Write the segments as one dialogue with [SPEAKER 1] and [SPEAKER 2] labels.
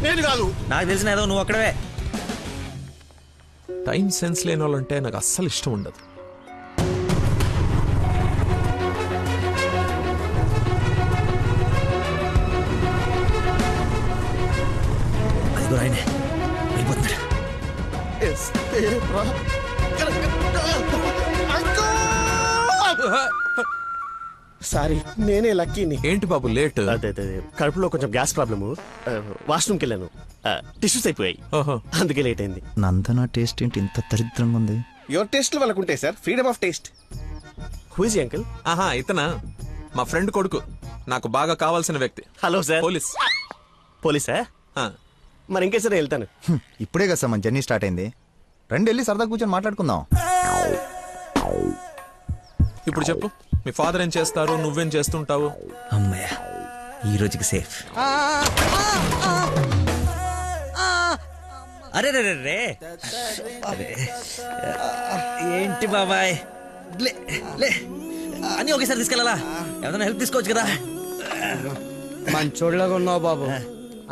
[SPEAKER 1] నేను కాదు.
[SPEAKER 2] నాకు తెలిసిన ఏదో నువ్వు అక్కడవే.
[SPEAKER 1] టైం సెన్స్ లేని వాళ్ళంటే నాకు అస్సలు ఇష్టం ఉండదు.
[SPEAKER 2] అదిగో ఆయనే వెళ్ళిపోతున్నాడు.
[SPEAKER 3] సారీ, నేనే లక్కీని.
[SPEAKER 1] ఏంటి బాబు లేట్?
[SPEAKER 3] అదే కడుపులో కొంచెం గ్యాస్ ప్రాబ్లము. వాష్రూమ్కి వెళ్ళాను, టిష్యూస్ అయిపోయాయి, అందుకే లేట్ అయింది.
[SPEAKER 4] నందన టేస్ట్ ఏంటి ఇంత దరిద్రంగా ఉంది?
[SPEAKER 3] యువర్ టేస్ట్ వాళ్ళకు ఉంటాయి sir, freedom of taste. Whose uncle?
[SPEAKER 1] ఆహా, ఇతనా మా ఫ్రెండ్ కొడుకు, నాకు బాగా కావాల్సిన వ్యక్తి.
[SPEAKER 3] Hello sir.
[SPEAKER 1] పోలీస్.
[SPEAKER 3] పోలీసా? మరి ఇంకే సరే వెళ్తాను.
[SPEAKER 4] ఇప్పుడే కదా సార్ మన జర్నీ స్టార్ట్ అయింది. రండి వెళ్ళి సరదా కూర్చొని మాట్లాడుకుందాం.
[SPEAKER 1] ఇప్పుడు చెప్పు, మీ ఫాదర్ ఏం చేస్తారు, నువ్వేం చేస్తుంటావు?
[SPEAKER 2] అమ్మయ్య, ఈ రోజుకి సేఫ్. అరే రే రే రే, ఏంటి బాబాయ్, లే లే అని ఒకేసారి తీసుకెళ్ళాలా? ఏమైనా హెల్ప్ తీసుకోవచ్చు కదా.
[SPEAKER 5] మంచోళ్ళగా ఉన్నావు బాబు.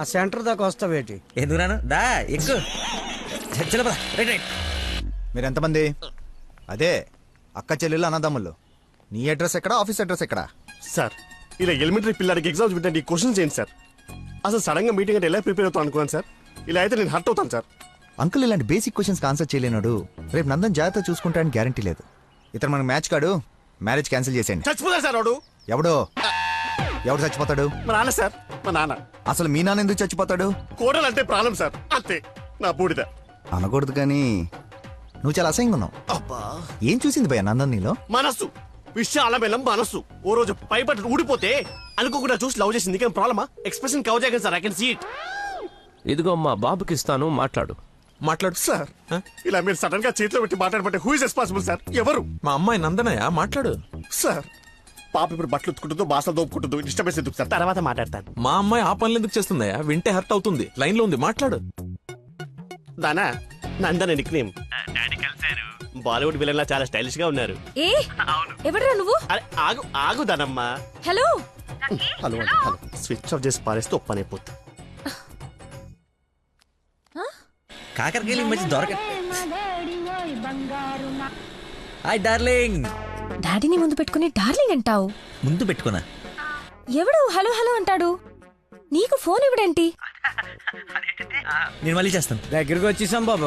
[SPEAKER 5] ఆ సెంటర్ దాకా వస్తావేటి?
[SPEAKER 2] ఎందుకు రాను, దా ఎక్కు. చలో రైట్ రైట్.
[SPEAKER 4] మీరు ఎంతమంది? అదే అక్క చెల్లెళ్ళు అన్నదమ్ముళ్ళు. నీ అడ్రస్ ఎక్కడ, ఆఫీస్ అడ్రస్ ఎక్కడ?
[SPEAKER 3] సార్, ఇలా ఎలిమెంటరీ పిల్లలకి ఎగ్జామ్స్ పెట్టండి, ఈ క్వశ్చన్స్ ఏంటి సార్? అసలు సడన్ గా మీటింగ్ అంటే ఎలా ప్రిపేర్ అవుతాను అనుకున్నాను సార్. ఇలా అయితే నేను హర్ట్ అవుతాను సార్.
[SPEAKER 4] అంకుల్ ఇలాంటి బేసిక్ క్వశ్చన్స్ ఆన్సర్ చేయలేనాడు. రేపు నందన్ జాగ్రత్త చూసుకుంటాడని గ్యారంటీ లేదు. ఇతను మనకు మ్యాచ్ కాడు, మ్యారేజ్ క్యాన్సిల్ చేసేయండి.
[SPEAKER 3] చచ్చిపోతాడు సార్ వాడు.
[SPEAKER 4] ఎవడో? ఎవడు చచ్చిపోతాడు?
[SPEAKER 3] మా నాన్న సార్, మా నాన్న.
[SPEAKER 4] అసలు మీ నాన్న ఎందుకు చచ్చిపోతాడు?
[SPEAKER 3] కోడలు అంటే ప్రాణం సార్, అంతే. నా బూడిద
[SPEAKER 4] అనకూడదు కానీ నువ్వు చాలా అసహ్యంగా ఉన్నావు. ఏం చూసింది భయ్య నందన్ నీలో?
[SPEAKER 3] మనస్సు, విశాలమైన మనస్సు. ఓ రోజు పైపట్టు ఊడిపోతే అనుకోకుండా చూసి లవ్ చేసింది, కానీ ప్రాబ్లమా? ఎక్స్ప్రెషన్ కవర్ చేయగలను sir, I can see it.
[SPEAKER 6] ఇదిగో మా బాబుకి ఇస్తాను, మాట్లాడు.
[SPEAKER 1] మాట్లాడు
[SPEAKER 3] సార్. ఇలా మీరు సడన్ గా చేతిలో పెట్టి మాట్లాడబట్టే హూ ఇస్ రెస్పాన్సిబుల్ సార్? ఎవరు?
[SPEAKER 1] మా అమ్మాయి నందనయ్య, మాట్లాడు.
[SPEAKER 3] సార్, పాప ఇప్పుడు బట్టలు ఉత్తుకుంటుందో, బాసలు దోపుకుంటుందో, డిస్టర్బెన్స్ ఎందుకు సార్? తర్వాత మాట్లాడతాను.
[SPEAKER 1] మా అమ్మాయి ఆ పనులు ఎందుకు చేస్తుందయ్యా? వింటే హర్ట్ అవుతుంది. లైన్ లో ఉంది, మాట్లాడు.
[SPEAKER 3] దానా నందన నిక్ నేమ్. బాలీవుడ్ విలన్ లా చాలా స్టైలిష్ గా ఉన్నారు.
[SPEAKER 7] ఏ ఎవడరా నువ్వు?
[SPEAKER 3] అరే ఆగు ఆగు దానమ్మా.
[SPEAKER 7] Hello
[SPEAKER 3] hello hello. Switch off చేసి పారేస్తే ఒప్పనైపోతుంది.
[SPEAKER 2] కాకరకాయలు మంచి దొరక. Hi darling.
[SPEAKER 7] డాడీని ముందు పెట్టుకుని డార్లింగ్ అంటావు?
[SPEAKER 2] ముందు పెట్టుకున్నా.
[SPEAKER 7] ఎవడు హలో హలో అంటాడు? నీకు ఫోన్ ఇవ్వడేంటి?
[SPEAKER 2] నేను మళ్ళీ చేస్తాను.
[SPEAKER 5] దగ్గరికి వచ్చేసాం బాబు.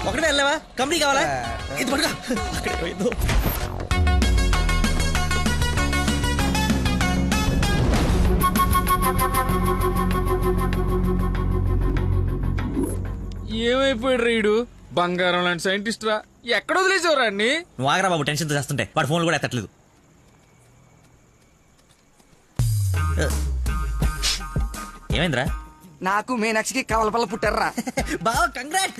[SPEAKER 2] ఒకటే వెళ్ళావా? కంపెనీ కావాలా? ఇది పడుకో. అక్కడే పోయిందో.
[SPEAKER 8] ఏమైపోయాడు రీడు? బంగారం లాంటి సైంటిస్ట్ రా. ఎక్కడ వదిలేసేవారా అన్ని?
[SPEAKER 2] నువ్వు ఆగరా బాబు, టెన్షన్ తో చేస్తుంటే వాడు ఫోన్లు కూడా ఎత్తట్లేదు. ఏమైందిరా?
[SPEAKER 5] నాకు మీనాక్షికి కవలపల్ల పుట్టారా
[SPEAKER 2] బావ, కంగ్రాట్.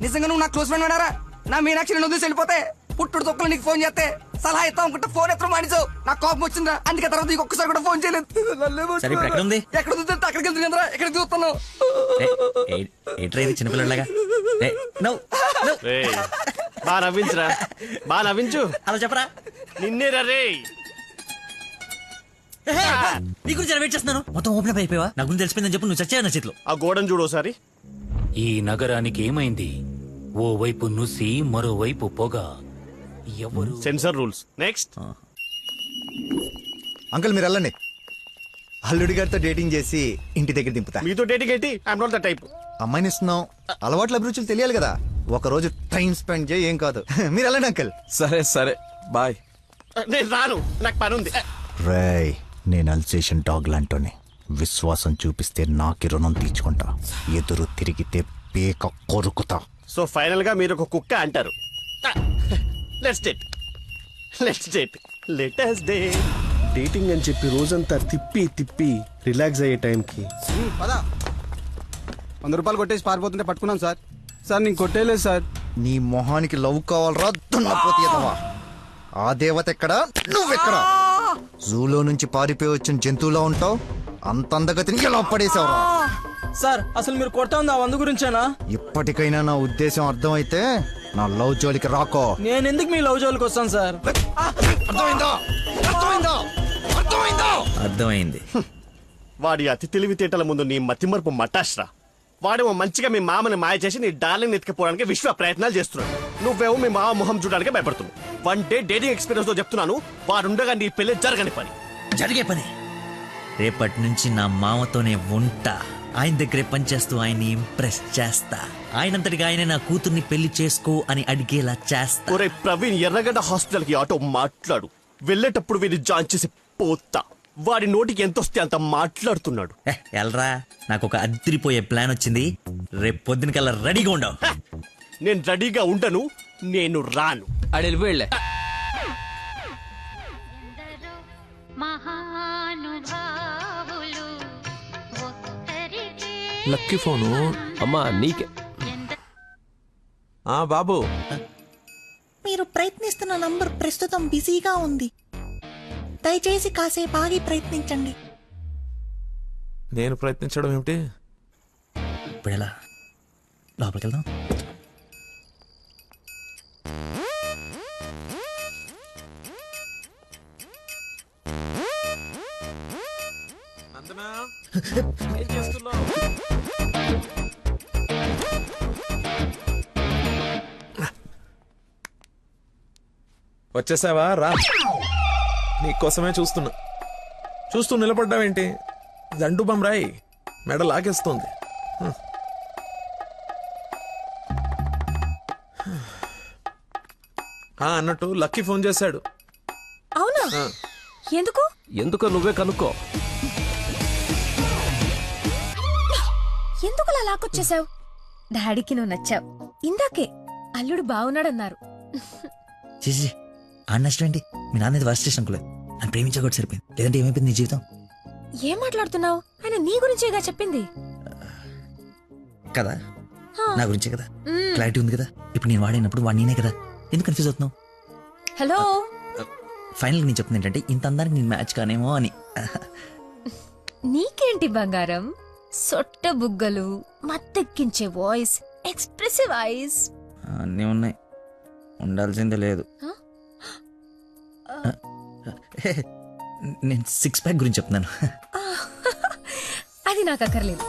[SPEAKER 5] నిజంగా నువ్వు నా క్లోజ్ ఫ్రెండ్ వినారా? నా మీనాక్షి నేను వదిలేసి వెళ్ళిపోతే పుట్టుడు తొక్కలు నీకు ఫోన్ చేస్తే సలహా ఇస్తాం అనుకుంటే ఫోన్ ఎత్తడం మానేసావు. నాకు కోపం వచ్చిందా, అందుకే తర్వాత నీకు ఒక్కసారి కూడా ఫోన్ చేయలేదు.
[SPEAKER 2] సరే ఇప్పుడు ఎక్కడ ఉంది?
[SPEAKER 5] ఎక్కడ చూస్తే అక్కడికి వెళ్తుందిరా, ఎక్కడ చూస్తున్నావు?
[SPEAKER 2] చిన్నపిల్లలాగా
[SPEAKER 3] బాగా నవ్వించురా, బాగా నవ్వించు.
[SPEAKER 2] అలా చెప్పరా.
[SPEAKER 3] నిన్నేరా రే.
[SPEAKER 2] నీ గురించి వెయిట్ చేస్తున్నాను. మొత్తం ఓపెన్ అప్ అయిపోయావా? నా గురించి తెలిసిపోయిందని చెప్పు. నువ్వు చచ్చావు నా చేతిలో.
[SPEAKER 3] ఆ గోడను చూడు ఒకసారి.
[SPEAKER 6] ఈ నగరానికి ఏమైంది? ఓవైపు నుసి, మరోవైపు పొగ. ఎవరు?
[SPEAKER 3] Sensor rules. నెక్స్ట్.
[SPEAKER 4] అంకుల్ మీరు వెళ్ళండి. అల్లుడి గారితో డేటింగ్ చేసి ఇంటి దగ్గర దింపుతా.
[SPEAKER 3] మీతో డేటింగ్ ఏంటి? I'm not the type.
[SPEAKER 4] అమ్మాయిని ఇస్తున్నాం, అలవాట్ల అభిరుచులు తెలియాలి కదా. ఒక రోజు టైం స్పెండ్ చేయి, ఏం కాదు. మీరు వెళ్ళండి అంకుల్.
[SPEAKER 1] సరే సరే, బాయ్.
[SPEAKER 3] నేను రాను, నాకు పని ఉంది.
[SPEAKER 4] రేయ్, నేను అల్సేషన్ డాగ్ లాంటోని. విశ్వాసం చూపిస్తే నాకి రుణం తీర్చుకుంటా, ఎదురు తిరిగితే పేక కొరుకుతా.
[SPEAKER 3] సో ఫైనల్ గా మీరు ఒక కుక్క అంటారు. Let's date, let's date, let us date. Dating అని చెప్పి రోజంతా తిప్పి తిప్పి రిలాక్స్ అయ్యే టైంకి
[SPEAKER 5] 100 రూపాయలు కొట్టేసి పారిపోతుంటే పట్టుకున్నాం సార్. సార్ నేను కొట్టేయలేదు సార్.
[SPEAKER 4] నీ మొహానికి లవ్ కావాలరా దున్నపోతే ఎదవా? ఆ దేవత ఎక్కడా, నువ్వెక్కడా? జూలో నుంచి పారిపోయి వచ్చిన జంతువులా ఉంటావు. అంత అందగతిని ఎలా పడేసావురా?
[SPEAKER 5] సార్ అసలు మీరు కొడతా ఉంది ఆ 100 గురించేనా?
[SPEAKER 4] ఇప్పటికైనా నా ఉద్దేశం అర్థమైతే నా లవ్ జోలికి రాకో.
[SPEAKER 5] నేను ఎందుకు మీ లవ్ జోలికి వస్తాను సార్?
[SPEAKER 4] అర్థమైందా? అర్థమైందా? అర్థమైందా?
[SPEAKER 2] అర్థమైంది.
[SPEAKER 3] వాడి అతి తెలివితేటల ముందు నీ మతిమరుపు మటాష్రా. వాడేమో మంచిగా మీ మామని మాయ చేసి నీ డార్లింగ్ ఎత్తుకుపోవడానికి విశ్వ ప్రయత్నాలు చేస్తున్నాడు. నువ్వేమో మీ మామ మొహం చూడడానికి భయపడుతున్నావు. 1 డే డేటింగ్ ఎక్స్పీరియన్స్ తో చెప్తున్నాను, వాడుండగా నీ పెళ్లి జరగని పని.
[SPEAKER 2] జరిగే పని. రేపటి నుంచి నా మామతోనే ఉంటా. ఆయన దగ్గరే పనిచేస్తూ ఆయన్ని ఇంప్రెస్ చేస్తా. ఆయనంతటిగా ఆయన నా కూతుర్ని పెళ్లి చేసుకో అని అడిగేలా చేస్తా.
[SPEAKER 3] ఒరే ప్రవీణ్, ఎర్రగడ్డ హాస్పిటల్ కి ఆటో మాట్లాడు. వెళ్ళేటప్పుడు వీడిని జాయిన్ చేసి పోతా. వాడి నోటికి ఎంత వస్తే అంత మాట్లాడుతున్నాడు.
[SPEAKER 2] ఎల్రా, నాకు ఒక అదిరిపోయే ప్లాన్ వచ్చింది. రేపు పొద్దున కల్లా రెడీగా ఉండవు.
[SPEAKER 3] నేను రెడీగా ఉండను, నేను రాను.
[SPEAKER 8] ఆడు వెళ్ళిపోయాడులే.
[SPEAKER 6] లక్కీ ఫోను అమ్మా నీకే.
[SPEAKER 1] ఆ బాబు,
[SPEAKER 9] మీరు ప్రయత్నిస్తున్న నంబర్ ప్రస్తుతం బిజీగా ఉంది. దయచేసి కాసేపు ఆగి ప్రయత్నించండి.
[SPEAKER 1] నేను ప్రయత్నించడం ఏమిటి?
[SPEAKER 2] ఇప్పుడు ఎలా లోపలికి వెళ్దాం?
[SPEAKER 1] నందనా, ఏం చేస్తున్నావ్? వచ్చేసావా? రా, నీకోసమే చూస్తూ నిలబడ్డావేంటి? జండు బమ్రాయి మెడ లాగేస్తోంది. అన్నట్టు లక్కీ ఫోన్ చేశాడు.
[SPEAKER 7] అవునా? ఎందుకు?
[SPEAKER 6] ఎందుకో నువ్వే కనుక్కో.
[SPEAKER 7] ఎందుకు అలా లాక్కొచ్చేసావు? డాడీకి నువ్వు నచ్చావు. ఇందాకే అల్లుడు బాగున్నాడన్నారు.
[SPEAKER 2] చేసి నష్టం ఏంటి? మీ నాన్నది వర్స్ట్ చేసిన అనుకోలేదు. నన్ను ప్రేమించకూడదు సరిపోయింది. లేదంటే ఏమైపోయింది నీ జీవితం?
[SPEAKER 7] ఏం మాట్లాడుతున్నావు? ఆయన నీ గురించేగా చెప్పింది
[SPEAKER 2] కదా, నా గురించే కదా. క్లారిటీ ఉంది కదా. ఇప్పుడు నేను వాడినప్పుడు వాడు నేనే కదా. ఎందుకు కన్ఫ్యూజ్ అవుతున్నావు?
[SPEAKER 7] హలో,
[SPEAKER 2] ఫైనల్ నేను చెప్తుంది ఏంటంటే, ఇంత అందానికి నేను మ్యాచ్ కానేమో అని.
[SPEAKER 7] నీకేంటి బంగారం? సొట్ట బుగ్గలు, మత్తెక్కించే వాయిస్, ఎక్స్ప్రెసివ్ ఐస్
[SPEAKER 2] అన్నీ ఉన్నాయి, ఉండాల్సిందే లేదు. నేను 6 ప్యాక్ గురించి చెప్తున్నాను.
[SPEAKER 7] అది నాకు అక్కర్లేదు.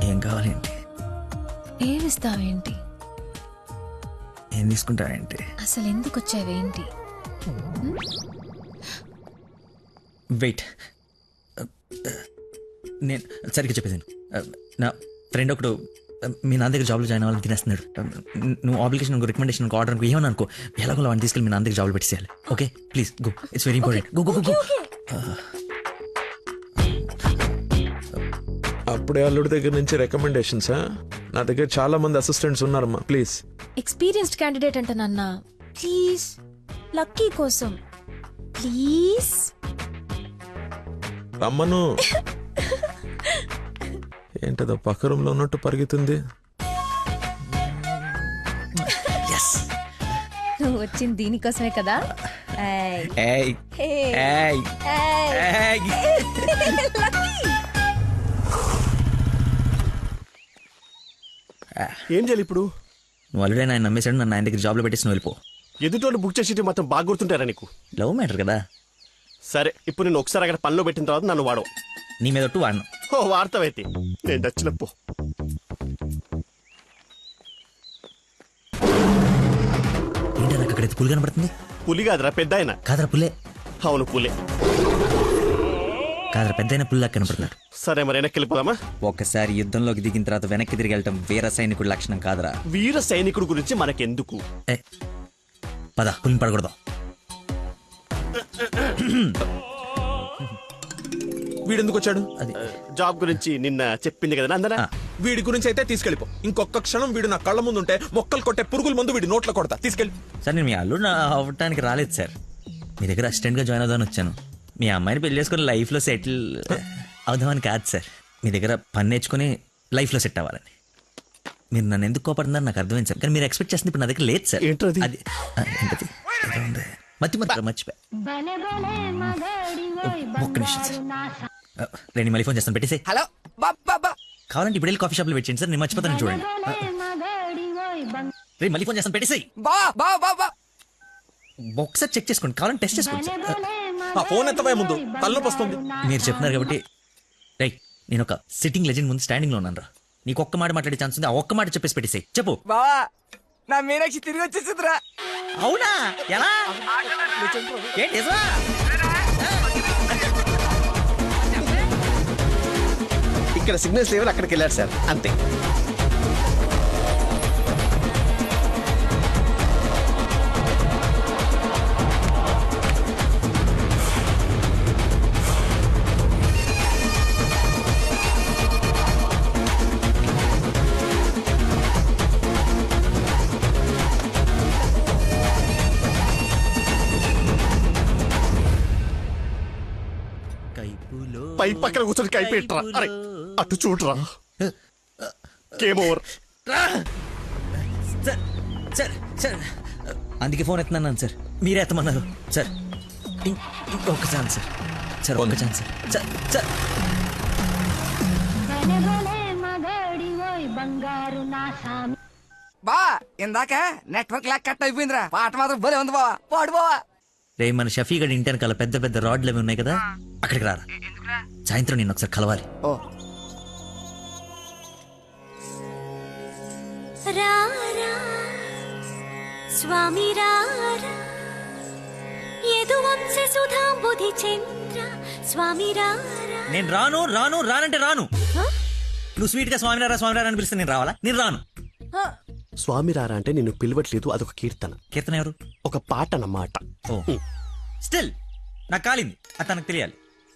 [SPEAKER 2] ఏం కావాలేంటి?
[SPEAKER 7] ఏమిస్తావేంటి?
[SPEAKER 2] ఏం తీసుకుంటావేంటి?
[SPEAKER 7] అసలు ఎందుకు వచ్చావేంటి?
[SPEAKER 2] వెయిట్, నేను సరిగ్గా చెప్పేసాను. నా ఫ్రెండ్ ఒకడు మీ నాన్న దగ్గర జాబ్లో జాయిన్ అవ్వాలని తినేస్తున్నాడు. నువ్వు అప్లికేషన్ రికమెండేషన్ ఆర్డర్ అనుకో, ఏమని అనుకో, ఎలాగో వాడిని తీసుకెళ్ళి మీ నాన్న దగ్గర జాబ్లో పెట్టేసేయాలి. Okay please go, it's very important. Go go go.
[SPEAKER 1] అప్పుడే అల్లుడి దగ్గర నుంచి రికమెండేషన్స్? నా దగ్గర చాలా మంది అసిస్టెంట్స్ ఉన్నారమ్మా, ప్లీజ్.
[SPEAKER 7] ఎక్స్పీరియన్స్డ్ క్యాండిడేట్ అంట నాన్న. ప్లీజ్, లక్కీ కోసం ప్లీజ్
[SPEAKER 1] రమ్మను. ఏంటదో పక్క రూమ్ లో ఉన్నట్టు పరిగెత్తుంది.
[SPEAKER 7] నువ్వు వచ్చింది దీనికోసమే కదా.
[SPEAKER 3] ఏం చేయాలి ఇప్పుడు?
[SPEAKER 2] నువ్వు ఆల్రెడీ ఆయన నమ్మేశాడు. నన్ను ఆయన దగ్గర జాబ్లో పెట్టేసి నువ్వు వెళ్ళిపో.
[SPEAKER 3] ఎదుటోళ్ళు బుక్ చేసి మొత్తం బాగా గుర్తుంటారా నీకు?
[SPEAKER 2] లవ్ మ్యాటర్ కదా.
[SPEAKER 3] సరే, ఇప్పుడు నేను ఒకసారి అక్కడ పనిలో పెట్టిన తర్వాత నన్ను వాడవు.
[SPEAKER 2] నీ మీద ఒట్టు వాడను.
[SPEAKER 3] ఓ వార్తవైతే నేను నచ్చినప్పు.
[SPEAKER 2] ఏంటో నాకు అక్కడైతే పులి కనపడుతుంది.
[SPEAKER 3] పులి కాదురా, పెద్ద ఆయన.
[SPEAKER 2] కాదరా పుల్లే.
[SPEAKER 3] అవును పులే.
[SPEAKER 2] కాదరా పెద్ద అయిన పుల్లా కనపడుతున్నాడు.
[SPEAKER 3] సరే మరి వెనక్కి వెళ్ళిపోదామా?
[SPEAKER 2] ఒకసారి యుద్ధంలోకి దిగిన తర్వాత వెనక్కి తిరిగి వెళ్ళటం వీర సైనికుడి లక్షణం కాదరా.
[SPEAKER 3] వీర సైనికుడు గురించి మనకెందుకు?
[SPEAKER 2] పద, పులిని పడకూడదు.
[SPEAKER 1] వీడెందుకు వచ్చాడు?
[SPEAKER 2] అది
[SPEAKER 3] జాబ్ గురించి నిన్న చెప్పింది కదా నందన.
[SPEAKER 1] వీడి గురించి అయితే తీసుకెళ్ళిపో. ఇంకొక క్షణం వీడు నా కళ్ళ ముందు ఉంటే మొక్కలు కొట్టే పురుగుల ముందు వీడి నోట్లో కొడతా. తీసుకెళ్ళి.
[SPEAKER 2] సార్, నేను మీ అల్లుడు అవ్వటానికి రాలేదు సార్. మీ దగ్గర అసిస్టెంట్గా జాయిన్ అవుదామని వచ్చాను. మీ అమ్మాయిని పెళ్లి చేసుకుని లైఫ్లో సెటిల్ అవుదామని కాదు సార్. మీ దగ్గర పని నేర్చుకుని లైఫ్లో సెట్ అవ్వాలని. మీరు నన్ను ఎందుకు కోపడుతున్నారు నాకు అర్థమైంది సార్. కానీ మీరు ఎక్స్పెక్ట్ చేస్తుంది ఇప్పుడు నా దగ్గర లేదు సార్.
[SPEAKER 3] ఏంటది?
[SPEAKER 2] అది ఏంటది? మర్చిపోయా. ఒక్క నిమిషం సార్. నేను మళ్ళీ ఫోన్ చేస్తాను, పెట్టేసి.
[SPEAKER 5] హలో బాబా,
[SPEAKER 2] కావాలంటే ఇప్పుడు వెళ్ళి కాఫీ షాప్లో వెయిట్ చేయండి సార్. నేను మర్చిపోతాను చూడండి. రే మళ్ళీ ఫోన్ చేస్తాను, పెట్టేసి.
[SPEAKER 5] బా బా బా బా.
[SPEAKER 2] ఒకసారి చెక్ చేసుకోండి, కావాలంటే టెస్ట్ చేసుకోండి సార్.
[SPEAKER 1] ఆ ఫోన్ ఎత్తవే ముందు తలనొప్పి వస్తుంది.
[SPEAKER 2] మీరు చెప్తున్నారు కాబట్టి రైట్, నేను ఒక సిట్టింగ్ లెజెండ్ ముందు స్టాండింగ్ లో ఉన్నాను రా. నీకు ఒక్క మాట మాట్లాడే ఛాన్స్ ఉంది, ఆ ఒక్క మాట చెప్పేసి పెట్టేసాయి. చెప్పు.
[SPEAKER 5] బావా నా మీనాక్షి తిరిగి వచ్చేసిందిరా.
[SPEAKER 2] అవునా? ఎలా? ఏంటి నిజమా?
[SPEAKER 3] ఇక్కడ సిగ్నల్స్ లేవని అక్కడికి వెళ్ళారు సార్, అంతే.
[SPEAKER 2] కైపులో
[SPEAKER 3] పై పక్కన కూర్చొని కైపెట్టరా. అరే అటు చూడరా. Game over.
[SPEAKER 2] Sir sir sir అందుకే ఫోన్ ఎత్తున్నాను సార్, మీరే ఎత్తమన్నారు సార్. ఇంకొక ఛాన్స్ సార్, సార్ ఒక్క ఛాన్స్ సార్. సార్ సార్
[SPEAKER 5] బా ఇందాక నెట్వర్క్ లాక్ కట్ అయిపోయిందిరా. పాట మాత్రం భలే ఉంది బావా, పాడు బావా.
[SPEAKER 2] రే మన షఫీ గడి ఇంటి వెనకాల పెద్ద పెద్ద రాడ్లు అవి ఉన్నాయి కదా, అక్కడికి రారా. సాయంత్రం నేను ఒకసారి కలవాలి.
[SPEAKER 5] ఓ
[SPEAKER 10] రారా స్వామి రారా యదువంశ సుధాంబుధి చంద్ర స్వామి రారా.
[SPEAKER 2] నేను రాను రాను రానంటే రాను. నువ్వు స్వీట్ గా స్వామినారా స్వామినారా అని పిలిస్తే నేను రావాలా? నేను రాను.
[SPEAKER 3] స్వామి రారా అంటే నిన్ను పిలవట్లేదు, అదొక కీర్తన.
[SPEAKER 2] కీర్తన ఎవరు?
[SPEAKER 3] ఒక పాట అన్నమాట.
[SPEAKER 2] ఓ స్టిల్ నాకు కాలింది, అది తనకు తెలియాలి.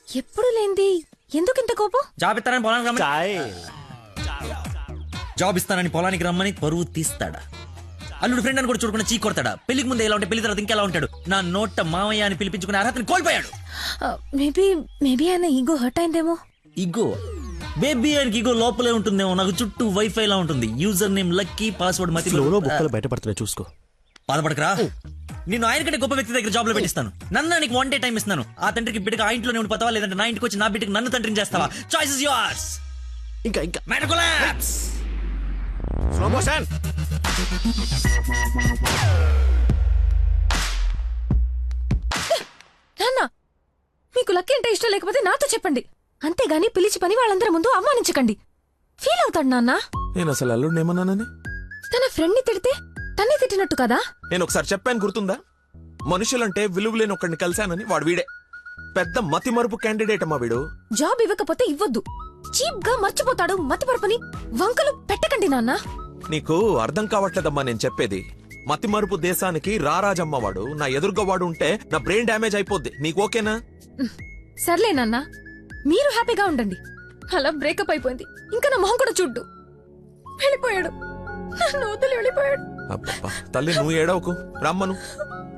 [SPEAKER 7] ఎప్పుడు లేంది ఎందుకు ఇంత కోపం?
[SPEAKER 2] జాబ్ ఇస్తానని పొలానికి రమ్మని,
[SPEAKER 3] చాయ్.
[SPEAKER 2] జాబ్ ఇస్తానని పొలానికి రమ్మని పరువు తీస్తాడా? అల్లుడు ఫ్రెండ్ అని కూడా చూడకుండా చీ కొడతాడా? పెళ్లికి ముందు ఎలా ఉంటే పెళ్లి తర్వాత ఇంకెలా ఉంటాడు? నా నోట మామయ్య అని పిలిపించుకునే అర్హతని కోల్పోయాడు.
[SPEAKER 7] మేబీ ఆయన ఈగో హర్ట్ అయిందేమో.
[SPEAKER 2] ఇగో బేబీ ఆయనకి ఇగో లోపలే ఉంటుందేమో. నాకు చుట్టూ వైఫై లా ఉంటుంది. యూజర్ నేమ్ లక్కీ, పాస్వర్డ్ మతి.
[SPEAKER 3] ఫ్లోలో బుక్కలు బయటపడుతున్నాయి, చూసుకో.
[SPEAKER 2] బాధపడకరా, నేను ఆయన కంటే గొప్ప వ్యక్తి దగ్గర జాబ్ లో పెట్టిస్తాను. నన్ను నీకు 1 డే టైం ఇస్తున్నాను. ఆ తండ్రికి బిడ్డకి ఆ ఇంట్లోనే ఉండి పోతావా, లేదంటే నా ఇంటికి వచ్చి నా బిడ్డకి నన్ను తండ్రిని చేస్తావా? Choice is yours.
[SPEAKER 3] ఇంకా ఇంకా
[SPEAKER 2] మ్యాటర్ కొలాప్స్.
[SPEAKER 3] Slow motion.
[SPEAKER 7] నాన్న మీకు లక్కీ అంటే ఇష్టం లేకపోతే నాతో చెప్పండి, అంతేగాని పిలిచి పని వాళ్ళందరి ముందు అవమానించకండి. ఫీల్ అవుతాడు నాన్న.
[SPEAKER 1] నేను అసలు అల్లుడిని ఏమన్నానని?
[SPEAKER 7] తన ఫ్రెండ్ ని తిడితే తన్నే తిట్టినట్టు కదా.
[SPEAKER 1] నేను ఒకసారి చెప్పాను, గుర్తుందా? మనుషులంటే విలువలేని ఒకడిని కలిశానని. వాడు వీడే పెద్ద మతి మరుపు క్యాండిడేట్ అమ్మా వీడు.
[SPEAKER 7] జాబ్ ఇవ్వకపోతే ఇవ్వద్దు. చీప్ గా మర్చిపోతాడు. మతి పరపని వంకలు పెట్టకండి నాన్న.
[SPEAKER 1] నీకు అర్థం కావట్లేదమ్మా నేను చెప్పేది. మతి మరుపు దేశానికి రారాజమ్మ వాడు. నా ఎదురుగా వాడు ఉంటే నా బ్రెయిన్ డ్యామేజ్ అయిపోద్ది. నీకు ఓకేనా?
[SPEAKER 7] సర్లే నాన్న, మీరు హ్యాపీగా ఉండండి. అలా బ్రేకప్ అయిపోయింది. ఇంకా నా మొహం కూడా చూడ్డు. వెళ్ళిపోయాడు, నన్ను వదిలి వెళ్ళిపోయాడు.
[SPEAKER 1] అబ్బబ్బా, తల్లి నువ్వు ఏడవకు, రమ్మను.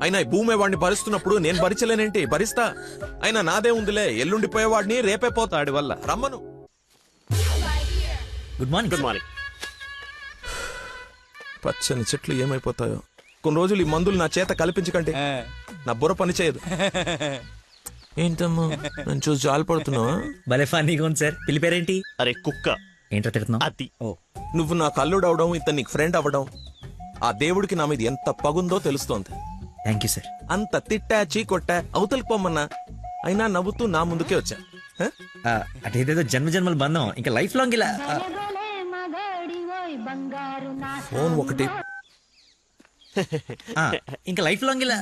[SPEAKER 1] అయినా ఈ భూమి వాడిని భరిస్తున్నప్పుడు నేను భరించలేనేంటి? భరిస్తా. అయినా నాదే ఉందిలే, ఎల్లుండిపోయేవాడిని రేపే పోతాడి వల్ల. రమ్మను.
[SPEAKER 2] Good morning.
[SPEAKER 3] Good morning.
[SPEAKER 1] పచ్చని చెట్లు ఏమైపోతాయో. కొన్ని రోజులు ఈ మందులు నా చేత కల్పించకండి, నా బుర్ర పని చేయదు. ఏంటమ్మా నేను చూసి జాలిపడుతున్నావా?
[SPEAKER 2] భలే ఫన్నీగా ఉంది సార్. పిల్లి పేరేంటి?
[SPEAKER 3] అరే కుక్క.
[SPEAKER 2] ఏంటో తిడుతున్నావు?
[SPEAKER 3] అది.
[SPEAKER 2] ఓ
[SPEAKER 1] నువ్వు నాకు అల్లుడు అవడం, ఇతను నీకు ఫ్రెండ్ అవ్వడం, ఆ దేవుడికి నా మీద ఎంత పగుందో తెలుస్తోంది.
[SPEAKER 2] Thank you sir.
[SPEAKER 1] అంత తిట్టా చీకొట్టా అవతలికి పొమ్మన్నా అయినా నవ్వుతూ నా ముందుకే వచ్చా. హ?
[SPEAKER 2] అటేదేదో జన్మ జన్మల బంధం, ఇంకా లైఫ్ లాంగ్ ఇలా.
[SPEAKER 1] ఫోన్ ఒకటి.
[SPEAKER 2] ఇంకా లైఫ్ లాంగ్ ఇలా.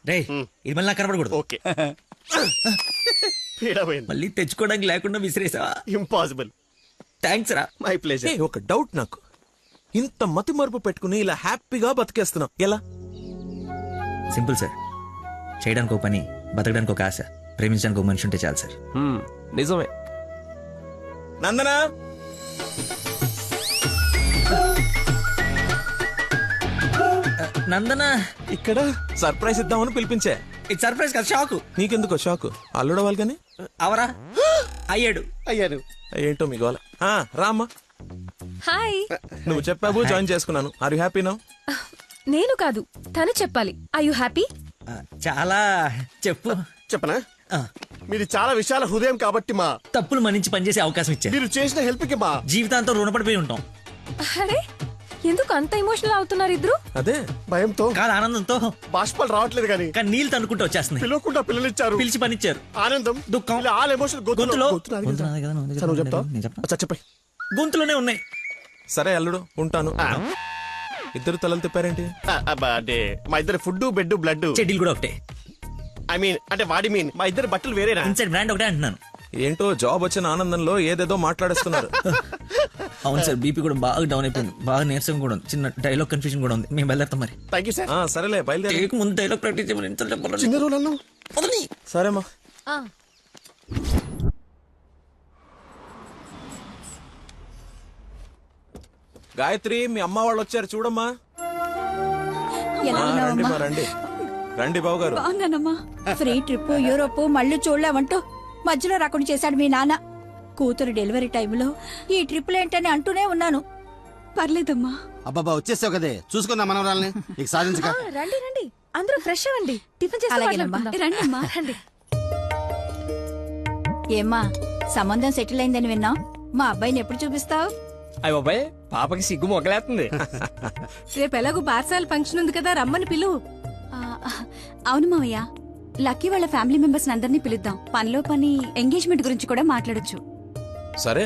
[SPEAKER 2] రే ఇది మళ్ళీ నాకు కనపడకూడదు.
[SPEAKER 3] ఓకే. పీడమైంది.
[SPEAKER 2] మళ్ళీ తెచ్చుకోవడానికి లేకుండా విసిరేసావా?
[SPEAKER 3] ఇంపాసిబుల్.
[SPEAKER 2] థ్యాంక్స్ రా.
[SPEAKER 3] My pleasure.
[SPEAKER 1] ఏ, ఒక డౌట్ నాకు. ఇంత మతి మరుపు పెట్టుకుని ఇలా హ్యాపీగా బతికేస్తున్నావు ఎలా?
[SPEAKER 2] Simple sir. చేయడానికి ఒక పని, బతకడానికి ఒక ఆశ, ప్రేమించడానికి ఒక మనిషి ఉంటే చాలు సార్.
[SPEAKER 6] నిజమే.
[SPEAKER 1] నందనా,
[SPEAKER 2] నందన
[SPEAKER 1] ఇక్కడ సర్ప్రైజ్ ఇద్దామని పిలిపించా.
[SPEAKER 2] ఇది సర్ప్రైజ్ కదా, షాకు.
[SPEAKER 1] నీకెందుకో షాకు? అల్లుడవాలి కానీ
[SPEAKER 2] అవరా అయ్యాడు.
[SPEAKER 3] అయ్యాను.
[SPEAKER 1] ఏంటో మీ గోల. రామ్మా.
[SPEAKER 7] హాయ్.
[SPEAKER 1] నువ్వు చెప్పావు, జాయిన్ చేసుకున్నాను. Are you happy now?
[SPEAKER 7] నేను కాదు, తను చెప్పాలి. I you happy?
[SPEAKER 2] చాలా. చెప్పు.
[SPEAKER 3] చెప్పనా?
[SPEAKER 2] ఆ,
[SPEAKER 3] మీరు చాలా విశాల హృదయం కాబట్టి మా
[SPEAKER 2] తప్పులు మన్నించి పనిచేసే అవకాశం ఇచ్చారు.
[SPEAKER 3] మీరు చేసిన హెల్ప్ కి మా
[SPEAKER 2] జీవితాంతం రుణపడిపోయి ఉంటాం.
[SPEAKER 7] అరే ఎందుకు అంత ఎమోషనల్ అవుతున్నారు ఇద్దరు?
[SPEAKER 1] అదే
[SPEAKER 3] భయంతో
[SPEAKER 2] కాదు ఆనందంతో,
[SPEAKER 3] బాష్పాలు రావట్లేదు కానీ
[SPEAKER 2] కానీ నీళ్ళు తనుకుంటూ వచ్చేస్తున్నాయి.
[SPEAKER 3] పిలవకుండా పిల్లలిచ్చారు,
[SPEAKER 2] పిలిచి పనిచ్చారు.
[SPEAKER 3] ఆనందం
[SPEAKER 2] దుఃఖం.
[SPEAKER 3] ఇలా ఆల్ ఎమోషన్
[SPEAKER 2] గొంతులో
[SPEAKER 3] గొంతు నాది
[SPEAKER 2] గొంతు
[SPEAKER 3] కదా.
[SPEAKER 2] నాది కదా, నువ్వు
[SPEAKER 3] సరే, నువ్వు చెప్తావా?
[SPEAKER 2] నేను చెప్పనా?
[SPEAKER 3] అచ్చా, చెప్పండి.
[SPEAKER 2] గొంతులోనే ఉన్నాయి.
[SPEAKER 1] సరే అల్లుడు ఉంటాను. ఇద్దరు తలలు తిప్పారేంటి?
[SPEAKER 3] అంటే మా ఇద్దరు ఫుడ్ బెడ్ బ్లడ్.
[SPEAKER 2] చెడ్డీలు కూడా ఒకటే.
[SPEAKER 3] ఐ మీన్ అంటే వాడి మీన్ మా ఇద్దరు బట్టలు వేరేనా?
[SPEAKER 2] ఇన్సైడ్ బ్రాండ్ ఒకటే అంటున్నాను.
[SPEAKER 1] ఏంటో జాబ్ వచ్చిన ఆనందంలో ఏదేదో మాట్లాడేస్తున్నారు.
[SPEAKER 2] అవును సార్, బీపీ కూడా బాగా డౌన్ అయిపోయింది. బాగా నీరసం కూడా ఉంది. చిన్న డైలాగ్ కన్ఫ్యూజన్ కూడా ఉంది. మేము బయలుదేరుతాం మరి.
[SPEAKER 3] Thank you sir.
[SPEAKER 1] సరేలే బయలుదేరి.
[SPEAKER 2] టేక్ ముందు డైలాగ్ ప్రాక్టీస్ చేయమని ఎంత చెప్పాలి?
[SPEAKER 3] చిన్న రోజులు అన్నావు.
[SPEAKER 1] సరేమ్మా.
[SPEAKER 7] ఆ,
[SPEAKER 1] గాయత్రి, మీ అమ్మ వాళ్ళు వచ్చారు చూడమ్మా. రండి మా, రండి రండి బాబు గారు.
[SPEAKER 10] బాగున్నానమ్మా. ఫ్రీ ట్రిప్ యూరోప్ మళ్ళీ చూడలేమంటూ మధ్యలో రాకుండా చేశాడు మీ నాన్న. కూతురు డెలివరీ టైంలో ఈ ట్రిప్లు ఏంటని అంటూనే ఉన్నాను. పర్లేదమ్మా.
[SPEAKER 11] అబ్బాబా వచ్చేసావు కదే, చూసుకుందాం మనవరాల్ని. ఇక సాధించక
[SPEAKER 7] రండి రండి, అందరూ ఫ్రెష్ అవ్వండి. టిఫిన్ చేసి
[SPEAKER 10] రండమ్మా. రండి. ఏమ్మా, సంబంధం సెటిల్ అయిందని విన్నాం. మా అబ్బాయిని ఎప్పుడు చూపిస్తావు?
[SPEAKER 5] అయ్య బాబాయ్, పాపకి సిగ్గు మొగలేస్తుంది.
[SPEAKER 7] రేపు ఎలాగో బార్సాల ఫంక్షన్ ఉంది కదా, రమ్మని పిలువు.
[SPEAKER 10] అవును మావయ్య, లక్కీ వాళ్ళ ఫ్యామిలీ మెంబర్స్ అందరినీ పిలుద్దాం. పనిలో పని ఎంగేజ్మెంట్ గురించి కూడా మాట్లాడొచ్చు.
[SPEAKER 1] సరే